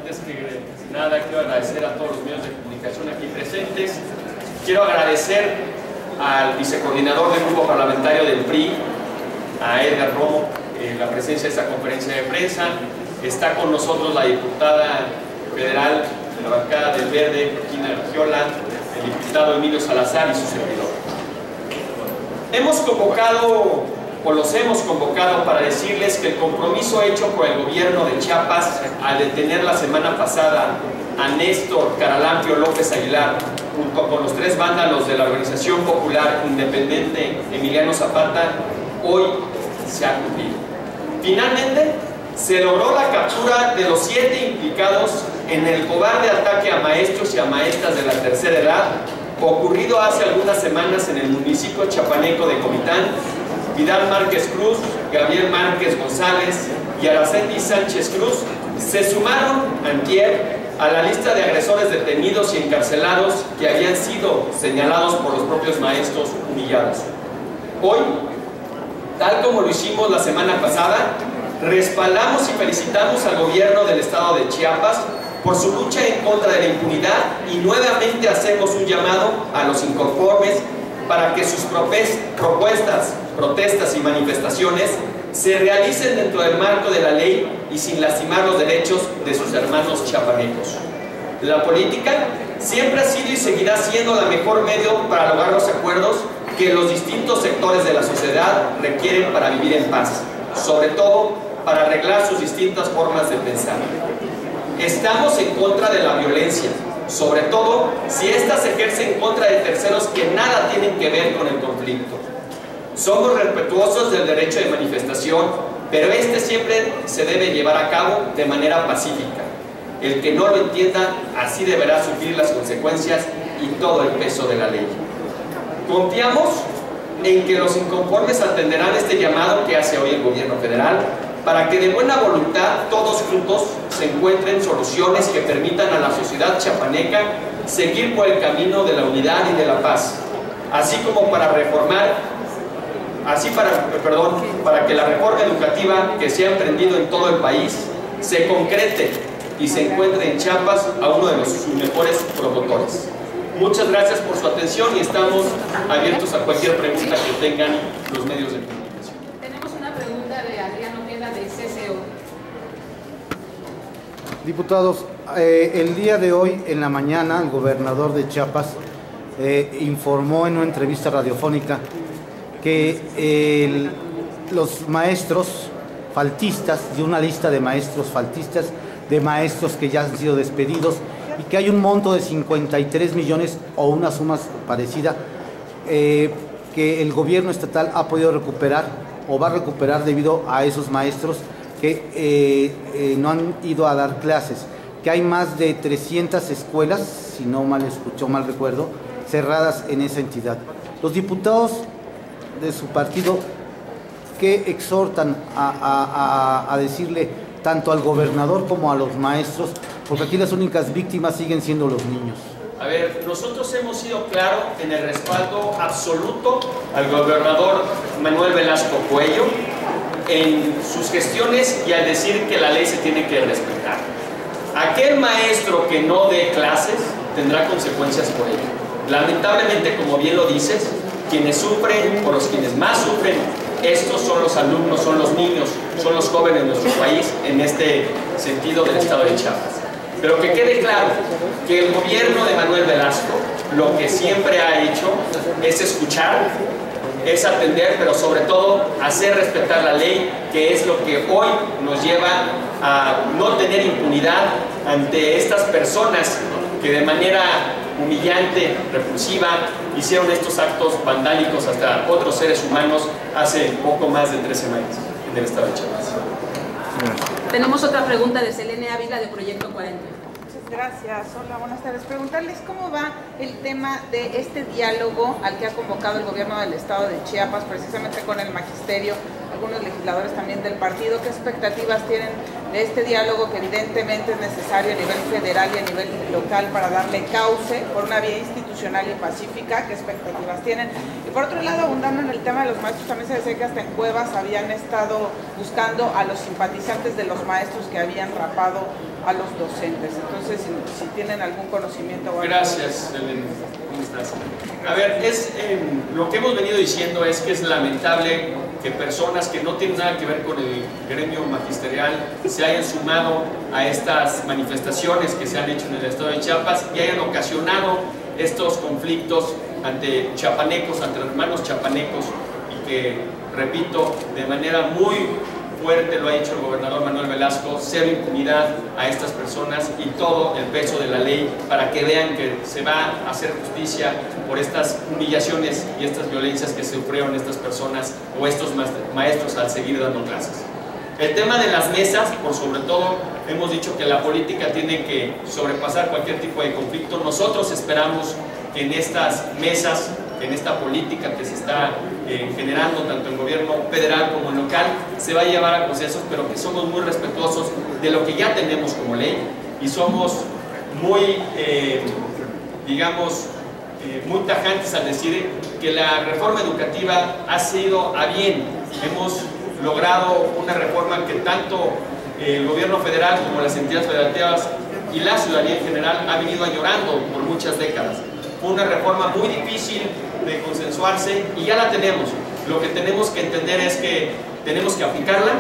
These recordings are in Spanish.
Antes que nada, quiero agradecer a todos los medios de comunicación aquí presentes. Quiero agradecer al vicecoordinador del grupo parlamentario del PRI, a Edgar Romo, la presencia de esta conferencia de prensa. Está con nosotros la diputada federal de la bancada del Verde, Regina Giola, el diputado Emilio Salazar y su servidor. Los hemos convocado para decirles que el compromiso hecho por el gobierno de Chiapas al detener la semana pasada a Néstor Caralampio López Aguilar junto con los 3 vándalos de la Organización Popular Independiente Emiliano Zapata, hoy se ha cumplido. Finalmente, se logró la captura de los 7 implicados en el cobarde ataque a maestros y a maestras de la tercera edad ocurrido hace algunas semanas en el municipio chiapaneco de Comitán. Vidal Márquez Cruz, Gabriel Márquez González y Araceli Sánchez Cruz se sumaron antier a la lista de agresores detenidos y encarcelados que habían sido señalados por los propios maestros humillados. Hoy, tal como lo hicimos la semana pasada, respaldamos y felicitamos al gobierno del estado de Chiapas por su lucha en contra de la impunidad y nuevamente hacemos un llamado a los inconformes para que sus propuestas, protestas y manifestaciones se realicen dentro del marco de la ley y sin lastimar los derechos de sus hermanos chiapanecos. La política siempre ha sido y seguirá siendo el mejor medio para lograr los acuerdos que los distintos sectores de la sociedad requieren para vivir en paz, sobre todo para arreglar sus distintas formas de pensar. Estamos en contra de la violencia, sobre todo si ésta se ejerce en contra de terceros que nada tienen que ver con el conflicto. Somos respetuosos del derecho de manifestación, pero este siempre se debe llevar a cabo de manera pacífica. El que no lo entienda, así deberá sufrir las consecuencias y todo el peso de la ley. Confiamos en que los inconformes atenderán este llamado que hace hoy el gobierno federal para que de buena voluntad todos juntos se encuentren soluciones que permitan a la sociedad chiapaneca seguir por el camino de la unidad y de la paz, así como para para que la reforma educativa que se ha emprendido en todo el país se concrete y se encuentre en Chiapas a uno de sus mejores promotores. Muchas gracias por su atención y estamos abiertos a cualquier pregunta que tengan los medios de comunicación. Tenemos una pregunta de Adrián Ojeda de CCO. Diputados, el día de hoy en la mañana el gobernador de Chiapas informó en una entrevista radiofónica que los maestros faltistas, de una lista de maestros faltistas, de maestros que ya han sido despedidos, y que hay un monto de 53 millones o una suma parecida que el gobierno estatal ha podido recuperar o va a recuperar debido a esos maestros que no han ido a dar clases, que hay más de 300 escuelas, si no mal escucho, mal recuerdo, cerradas en esa entidad. Los diputados de su partido, ¿qué exhortan a decirle tanto al gobernador como a los maestros? Porque aquí las únicas víctimas siguen siendo los niños. A ver, nosotros hemos sido claros en el respaldo absoluto al gobernador Manuel Velasco Cuello en sus gestiones y al decir que la ley se tiene que respetar. Aquel maestro que no dé clases tendrá consecuencias por ello. Lamentablemente, como bien lo dices, quienes sufren o quienes más sufren, estos son los alumnos, son los niños, son los jóvenes de nuestro país en este sentido del estado de Chiapas. Pero que quede claro que el gobierno de Manuel Velasco lo que siempre ha hecho es escuchar, es atender, pero sobre todo hacer respetar la ley, que es lo que hoy nos lleva a no tener impunidad ante estas personas que de manera humillante, repulsiva, hicieron estos actos vandálicos hasta otros seres humanos hace poco más de 3 semanas en el estado de Chiapas. Tenemos otra pregunta de Selene Ávila de Proyecto 40. Muchas gracias. Hola, buenas tardes. Preguntarles cómo va el tema de este diálogo al que ha convocado el gobierno del estado de Chiapas, precisamente con el magisterio, algunos legisladores también del partido. ¿Qué expectativas tienen de este diálogo que evidentemente es necesario a nivel federal y a nivel local para darle cauce por una vía institucional y pacífica? ¿Qué expectativas tienen? Y por otro lado, abundando en el tema de los maestros, también se decía que hasta en Cuevas habían estado buscando a los simpatizantes de los maestros que habían rapado a los docentes. Entonces, si tienen algún conocimiento. Gracias, Elena. ¿Cómo estás? A ver, lo que hemos venido diciendo es que es lamentable que personas que no tienen nada que ver con el gremio magisterial se hayan sumado a estas manifestaciones que se han hecho en el estado de Chiapas y hayan ocasionado estos conflictos ante chiapanecos, ante hermanos chiapanecos, y que, repito, de manera muy fuerte lo ha hecho el gobernador Manuel Velasco: cero impunidad a estas personas y todo el peso de la ley para que vean que se va a hacer justicia por estas humillaciones y estas violencias que sufrieron estas personas o estos maestros al seguir dando clases. El tema de las mesas, por sobre todo, hemos dicho que la política tiene que sobrepasar cualquier tipo de conflicto. Nosotros esperamos que en estas mesas, en esta política que se está generando tanto en gobierno federal como en local, se va a llevar a consensos, pero que somos muy respetuosos de lo que ya tenemos como ley y somos muy, digamos, muy tajantes al decir que la reforma educativa ha sido a bien. Hemos logrado una reforma que tanto el gobierno federal como las entidades federativas y la ciudadanía en general ha venido añorando por muchas décadas. Fue una reforma muy difícil de consensuarse y ya la tenemos. Lo que tenemos que entender es que tenemos que aplicarla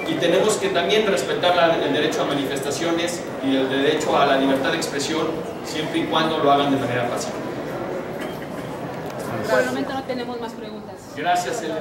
y tenemos que también respetar el derecho a manifestaciones y el derecho a la libertad de expresión, siempre y cuando lo hagan de manera pacífica. Por el momento no tenemos más preguntas. Gracias, Elena.